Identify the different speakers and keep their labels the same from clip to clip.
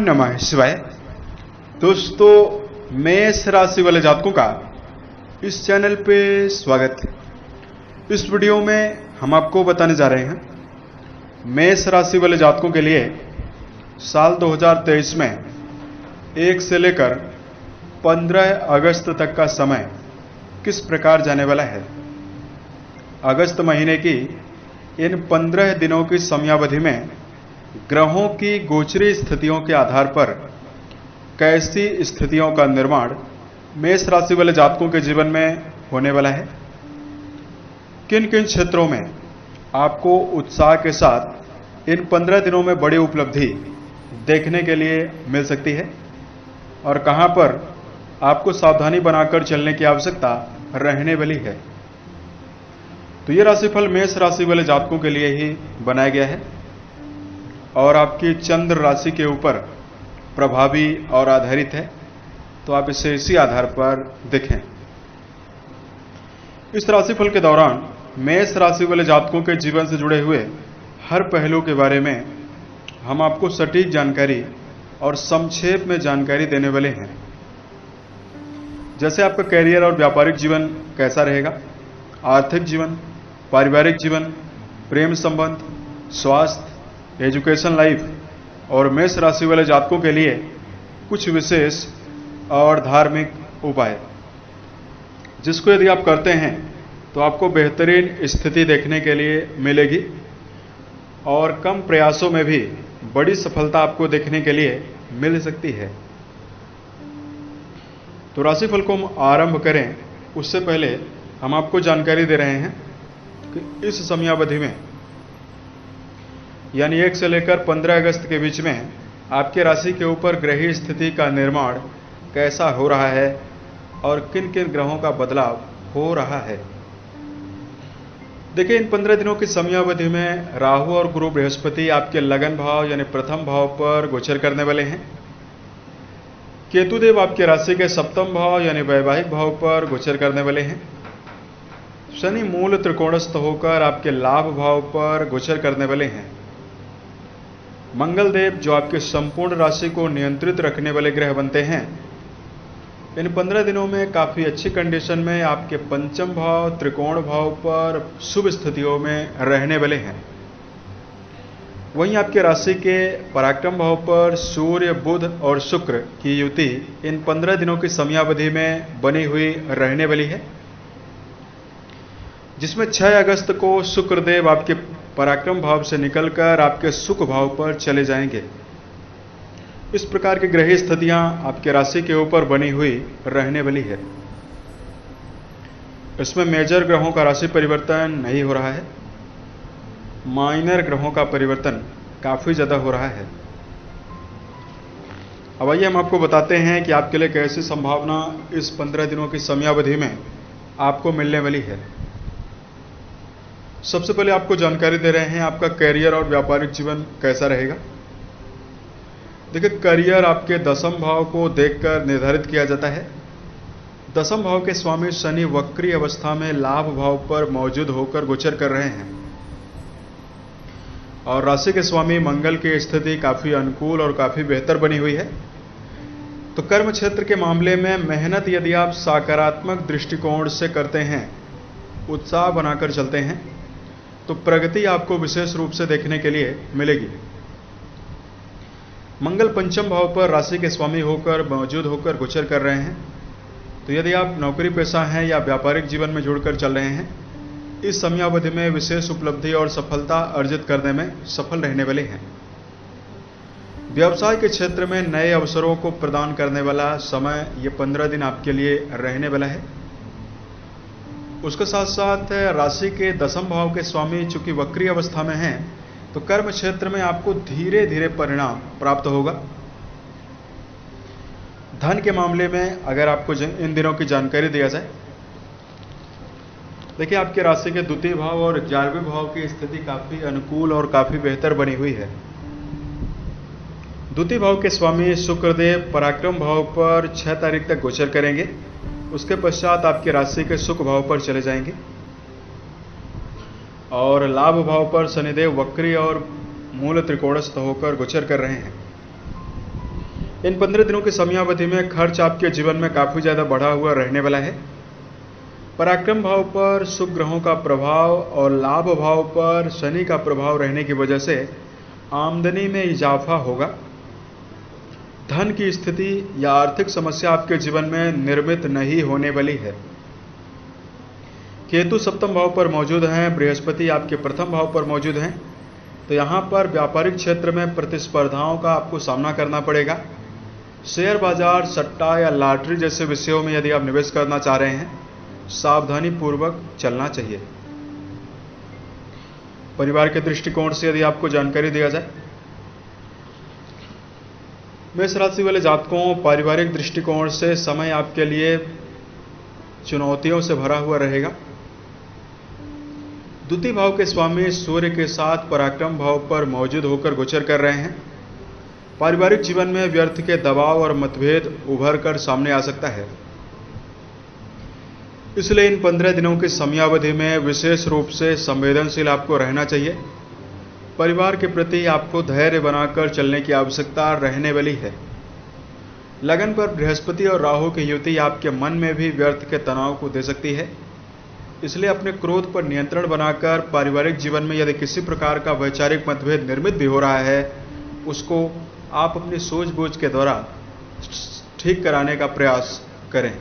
Speaker 1: नमः शिवाय। दोस्तों, मेष राशि वाले जातकों का इस चैनल पे स्वागत है। इस वीडियो में हम आपको बताने जा रहे हैं मेष राशि वाले जातकों के लिए साल 2023 में 1 से लेकर 15 अगस्त तक का समय किस प्रकार जाने वाला है। अगस्त महीने की इन 15 दिनों की समयावधि में ग्रहों की गोचरी स्थितियों के आधार पर कैसी स्थितियों का निर्माण मेष राशि वाले जातकों के जीवन में होने वाला है। किन किन क्षेत्रों में आपको उत्साह के साथ इन 15 दिनों में बड़ी उपलब्धि देखने के लिए मिल सकती है और कहां पर आपको सावधानी बनाकर चलने की आवश्यकता रहने वाली है। तो यह राशिफल मेष राशि वाले जातकों के लिए ही बनाया गया है और आपकी चंद्र राशि के ऊपर प्रभावी और आधारित है, तो आप इसे इसी आधार पर देखें। इस राशिफल के दौरान मेष राशि वाले जातकों के जीवन से जुड़े हुए हर पहलू के बारे में हम आपको सटीक जानकारी और संक्षेप में जानकारी देने वाले हैं। जैसे आपका कैरियर और व्यापारिक जीवन कैसा रहेगा, आर्थिक जीवन, पारिवारिक जीवन, प्रेम संबंध, स्वास्थ्य, एजुकेशन लाइफ और मेष राशि वाले जातकों के लिए कुछ विशेष और धार्मिक उपाय, जिसको यदि आप करते हैं तो आपको बेहतरीन स्थिति देखने के लिए मिलेगी और कम प्रयासों में भी बड़ी सफलता आपको देखने के लिए मिल सकती है। तो राशिफल को हम आरंभ करें उससे पहले हम आपको जानकारी दे रहे हैं कि इस समयावधि में यानी 1 से लेकर 15 अगस्त के बीच में आपके राशि के ऊपर ग्रही स्थिति का निर्माण कैसा हो रहा है और किन किन ग्रहों का बदलाव हो रहा है। देखिए, इन 15 दिनों की समयावधि में राहु और गुरु बृहस्पति आपके लगन भाव यानी प्रथम भाव पर गोचर करने वाले हैं। केतुदेव आपके राशि के सप्तम भाव यानी वैवाहिक भाव पर गोचर करने वाले हैं। शनि मूल त्रिकोणस्थ होकर आपके लाभ भाव पर गोचर करने वाले हैं। मंगल देव जो आपके संपूर्ण राशि को नियंत्रित रखने वाले ग्रह बनते हैं, इन 15 दिनों में काफी अच्छी कंडीशन में आपके पंचम भाव त्रिकोण भाव पर शुभ स्थितियों में रहने वाले हैं। वहीं आपके राशि के पराक्रम भाव पर सूर्य, बुध और शुक्र की युति इन 15 दिनों की समयावधि में बनी हुई रहने वाली है, जिसमें 6 अगस्त को शुक्रदेव आपके पराक्रम भाव से निकलकर आपके सुख भाव पर चले जाएंगे। इस प्रकार की ग्रही स्थितियां आपके राशि के ऊपर बनी हुई रहने वाली है। इसमें मेजर ग्रहों का राशि परिवर्तन नहीं हो रहा है, माइनर ग्रहों का परिवर्तन काफी ज्यादा हो रहा है। अब आइए हम आपको बताते हैं कि आपके लिए कैसी संभावना इस 15 दिनों की समयावधि में आपको मिलने वाली है। सबसे पहले आपको जानकारी दे रहे हैं आपका कैरियर और व्यापारिक जीवन कैसा रहेगा। देखिए, करियर आपके दसम भाव को देखकर निर्धारित किया जाता है। दसम भाव के स्वामी शनि वक्री अवस्था में लाभ भाव पर मौजूद होकर गोचर कर रहे हैं और राशि के स्वामी मंगल की स्थिति काफी अनुकूल और काफी बेहतर बनी हुई है। तो कर्म क्षेत्र के मामले में मेहनत यदि आप सकारात्मक दृष्टिकोण से करते हैं, उत्साह बनाकर चलते हैं, तो प्रगति आपको विशेष रूप से देखने के लिए मिलेगी। मंगल पंचम भाव पर राशि के स्वामी होकर मौजूद होकर गोचर कर रहे हैं। तो यदि आप नौकरी पेशा हैं या व्यापारिक जीवन में जुड़कर चल रहे हैं, इस समयावधि में विशेष उपलब्धि और सफलता अर्जित करने में सफल रहने वाले हैं। व्यवसाय के क्षेत्र में नए अवसरों को प्रदान करने वाला समय ये 15 दिन आपके लिए रहने वाला है। उसके साथ साथ राशि के दसम भाव के स्वामी चूंकि वक्री अवस्था में हैं, तो कर्म क्षेत्र में आपको धीरे धीरे परिणाम प्राप्त होगा। धन के मामले में अगर आपको इन दिनों की जानकारी दिया जाए, देखिए आपके राशि के द्वितीय भाव और 11वें भाव की स्थिति काफी अनुकूल और काफी बेहतर बनी हुई है। द्वितीय भाव के स्वामी शुक्रदेव पराक्रम भाव पर 6 तारीख तक गोचर करेंगे। उसके पश्चात आपकी राशि के सुख भाव पर चले जाएंगे और लाभ भाव पर शनिदेव वक्री और मूल त्रिकोणस्थ होकर गोचर कर रहे हैं। इन 15 दिनों की समयावधि में खर्च आपके जीवन में काफ़ी ज़्यादा बढ़ा हुआ रहने वाला है। पराक्रम भाव पर शुभ ग्रहों का प्रभाव और लाभ भाव पर शनि का प्रभाव रहने की वजह से आमदनी में इजाफा होगा। धन की स्थिति या आर्थिक समस्या आपके जीवन में निर्मित नहीं होने वाली है। केतु सप्तम भाव पर मौजूद हैं, बृहस्पति आपके प्रथम भाव पर मौजूद हैं, तो यहाँ पर व्यापारिक क्षेत्र में प्रतिस्पर्धाओं का आपको सामना करना पड़ेगा। शेयर बाजार, सट्टा या लॉटरी जैसे विषयों में यदि आप निवेश करना चाह रहे हैं, सावधानी पूर्वक चलना चाहिए। परिवार के दृष्टिकोण से यदि आपको जानकारी दिया जाए, मेष राशि वाले जातकों, पारिवारिक दृष्टिकोण से समय आपके लिए चुनौतियों से भरा हुआ रहेगा। द्वितीय भाव के स्वामी सूर्य के साथ पराक्रम भाव पर मौजूद होकर गोचर कर रहे हैं। पारिवारिक जीवन में व्यर्थ के दबाव और मतभेद उभर कर सामने आ सकता है। इसलिए इन 15 दिनों की समयावधि में विशेष रूप से संवेदनशील आपको रहना चाहिए। परिवार के प्रति आपको धैर्य बनाकर चलने की आवश्यकता रहने वाली है। लगन पर बृहस्पति और राहु की युति आपके मन में भी व्यर्थ के तनाव को दे सकती है। इसलिए अपने क्रोध पर नियंत्रण बनाकर पारिवारिक जीवन में यदि किसी प्रकार का वैचारिक मतभेद निर्मित भी हो रहा है, उसको आप अपनी सूझबूझ के द्वारा ठीक कराने का प्रयास करें।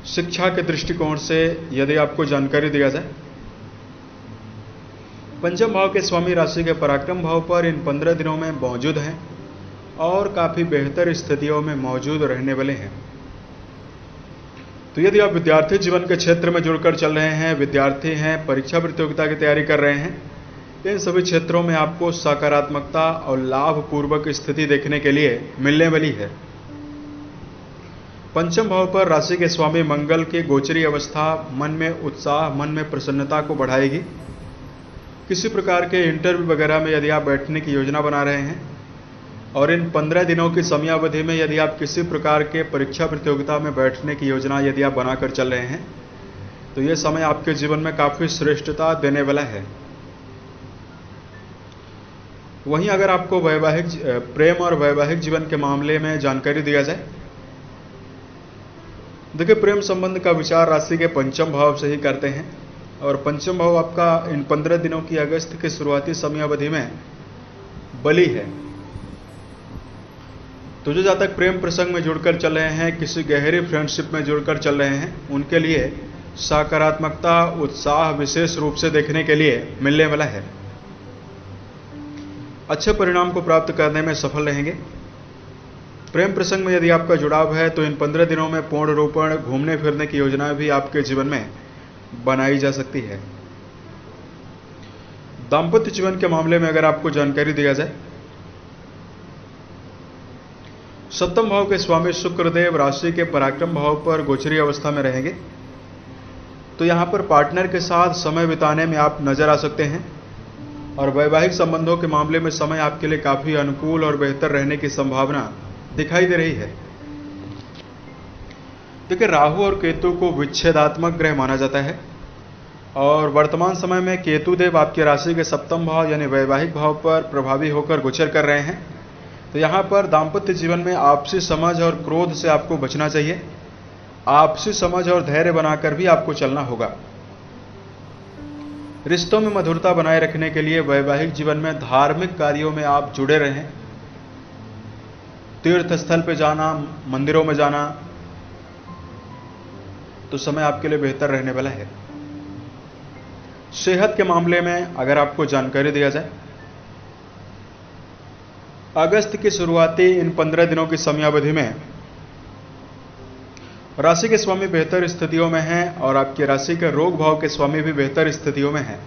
Speaker 1: शिक्षा के दृष्टिकोण से यदि आपको जानकारी दिया जाए, पंचम भाव के स्वामी राशि के पराक्रम भाव पर इन 15 दिनों में मौजूद हैं और काफी बेहतर स्थितियों में मौजूद रहने वाले हैं। तो यदि आप विद्यार्थी जीवन के क्षेत्र में जुड़कर चल रहे हैं, विद्यार्थी हैं, परीक्षा प्रतियोगिता की तैयारी कर रहे हैं, इन सभी क्षेत्रों में आपको सकारात्मकता और लाभपूर्वक स्थिति देखने के लिए मिलने वाली है। पंचम भाव पर राशि के स्वामी मंगल की गोचरी अवस्था मन में उत्साह, मन में प्रसन्नता को बढ़ाएगी। किसी प्रकार के इंटरव्यू वगैरह में यदि आप बैठने की योजना बना रहे हैं और इन 15 दिनों की समयावधि में यदि आप किसी प्रकार के परीक्षा प्रतियोगिता में बैठने की योजना यदि आप बनाकर चल रहे हैं, तो यह समय आपके जीवन में काफी श्रेष्ठता देने वाला है। वहीं अगर आपको प्रेम और वैवाहिक जीवन के मामले में जानकारी दिया जाए, देखिए प्रेम संबंध का विचार राशि के पंचम भाव से ही करते हैं और पंचम भाव आपका इन 15 दिनों की अगस्त के शुरुआती समयावधि में बली है। तो जो जातक प्रेम प्रसंग में जुड़कर चल रहे हैं, किसी गहरी फ्रेंडशिप में जुड़कर चल रहे हैं, उनके लिए सकारात्मकता, उत्साह विशेष रूप से देखने के लिए मिलने वाला है। अच्छे परिणाम को प्राप्त करने में सफल रहेंगे। प्रेम प्रसंग में यदि आपका जुड़ाव है तो इन 15 दिनों में पूर्ण रोपण, घूमने फिरने की योजना भी आपके जीवन में बनाई जा सकती है। दाम्पत्य जीवन के मामले में अगर आपको जानकारी दिया जाए, सप्तम भाव के स्वामी शुक्रदेव राशि के पराक्रम भाव पर गोचरी अवस्था में रहेंगे, तो यहां पर पार्टनर के साथ समय बिताने में आप नजर आ सकते हैं और वैवाहिक संबंधों के मामले में समय आपके लिए काफी अनुकूल और बेहतर रहने की संभावना दिखाई दे रही है। देखिए राहु और केतु को विच्छेदात्मक ग्रह माना जाता है और वर्तमान समय में केतु देव आपकी राशि के सप्तम भाव यानी वैवाहिक भाव पर प्रभावी होकर गोचर कर रहे हैं। तो यहाँ पर दाम्पत्य जीवन में आपसी समझ और क्रोध से आपको बचना चाहिए। आपसी समझ और धैर्य बनाकर भी आपको चलना होगा। रिश्तों में मधुरता बनाए रखने के लिए वैवाहिक जीवन में धार्मिक कार्यों में आप जुड़े रहें। तीर्थ स्थल पे जाना, मंदिरों में जाना, तो समय आपके लिए बेहतर रहने वाला है। सेहत के मामले में अगर आपको जानकारी दिया जाए, अगस्त की शुरुआती इन 15 दिनों की समयावधि में राशि के स्वामी बेहतर स्थितियों में हैं और आपकी राशि के रोग भाव के स्वामी भी बेहतर स्थितियों में हैं।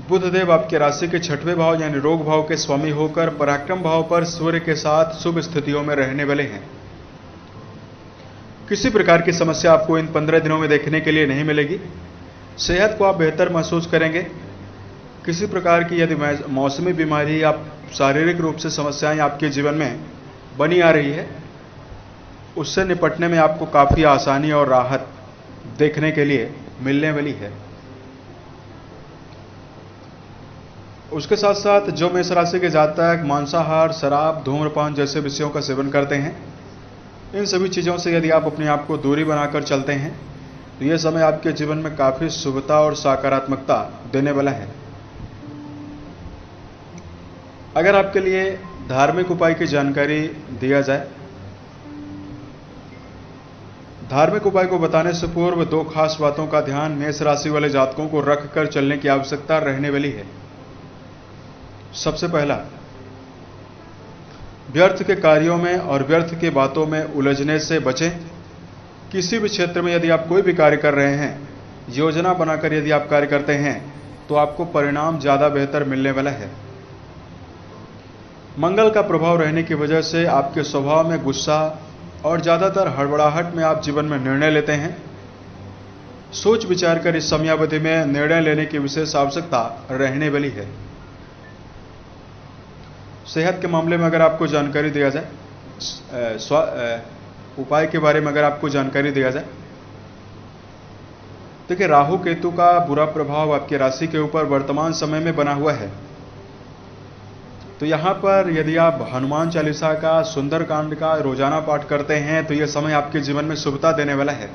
Speaker 1: बुध देव आपके राशि के 6वें भाव यानी रोग भाव के स्वामी होकर पराक्रम भाव पर सूर्य के साथ शुभ स्थितियों में रहने वाले हैं। किसी प्रकार की समस्या आपको इन 15 दिनों में देखने के लिए नहीं मिलेगी। सेहत को आप बेहतर महसूस करेंगे। किसी प्रकार की यदि मौसमी बीमारी या शारीरिक रूप से समस्याएं आपके जीवन में बनी आ रही है, उससे निपटने में आपको काफी आसानी और राहत देखने के लिए मिलने वाली है। उसके साथ साथ जो मेष राशि के जातक मांसाहार, शराब, धूम्रपान जैसे विषयों का सेवन करते हैं, इन सभी चीज़ों से यदि आप अपने आप को दूरी बनाकर चलते हैं तो यह समय आपके जीवन में काफ़ी शुभता और सकारात्मकता देने वाला है। अगर आपके लिए धार्मिक उपाय की जानकारी दिया जाए, धार्मिक उपाय को बताने से पूर्व दो खास बातों का ध्यान मेष राशि वाले जातकों को रखकर चलने की आवश्यकता रहने वाली है। सबसे पहला, व्यर्थ के कार्यों में और व्यर्थ के बातों में उलझने से बचें। किसी भी क्षेत्र में यदि आप कोई भी कार्य कर रहे हैं, योजना बनाकर यदि आप कार्य करते हैं तो आपको परिणाम ज़्यादा बेहतर मिलने वाला है। मंगल का प्रभाव रहने की वजह से आपके स्वभाव में गुस्सा और ज़्यादातर हड़बड़ाहट में आप जीवन में निर्णय लेते हैं। सोच विचार कर इस समयावधि में निर्णय लेने की विशेष आवश्यकता रहने वाली है। सेहत के मामले में अगर आपको जानकारी दिया जाए, उपाय के बारे में अगर आपको जानकारी दिया जाए, देखिए राहु केतु का बुरा प्रभाव आपकी राशि के ऊपर वर्तमान समय में बना हुआ है। तो यहां पर यदि आप हनुमान चालीसा का, सुंदरकांड का रोजाना पाठ करते हैं तो यह समय आपके जीवन में शुभता देने वाला है।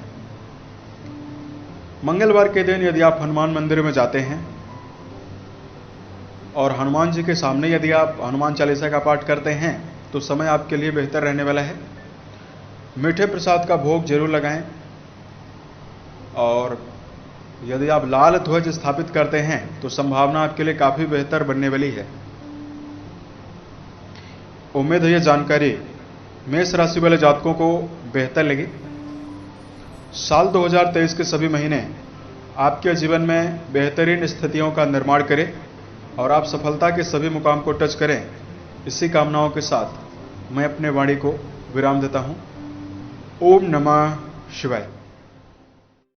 Speaker 1: मंगलवार के दिन यदि आप हनुमान मंदिर में जाते हैं और हनुमान जी के सामने यदि आप हनुमान चालीसा का पाठ करते हैं तो समय आपके लिए बेहतर रहने वाला है। मीठे प्रसाद का भोग जरूर लगाएं और यदि आप लाल ध्वज स्थापित करते हैं तो संभावना आपके लिए काफी बेहतर बनने वाली है। उम्मीद है यह जानकारी मेष राशि वाले जातकों को बेहतर लगी। साल 2023 के सभी महीने आपके जीवन में बेहतरीन स्थितियों का निर्माण करें और आप सफलता के सभी मुकाम को टच करें। इसी कामनाओं के साथ मैं अपने वाणी को विराम देता हूं। ओम नमः शिवाय।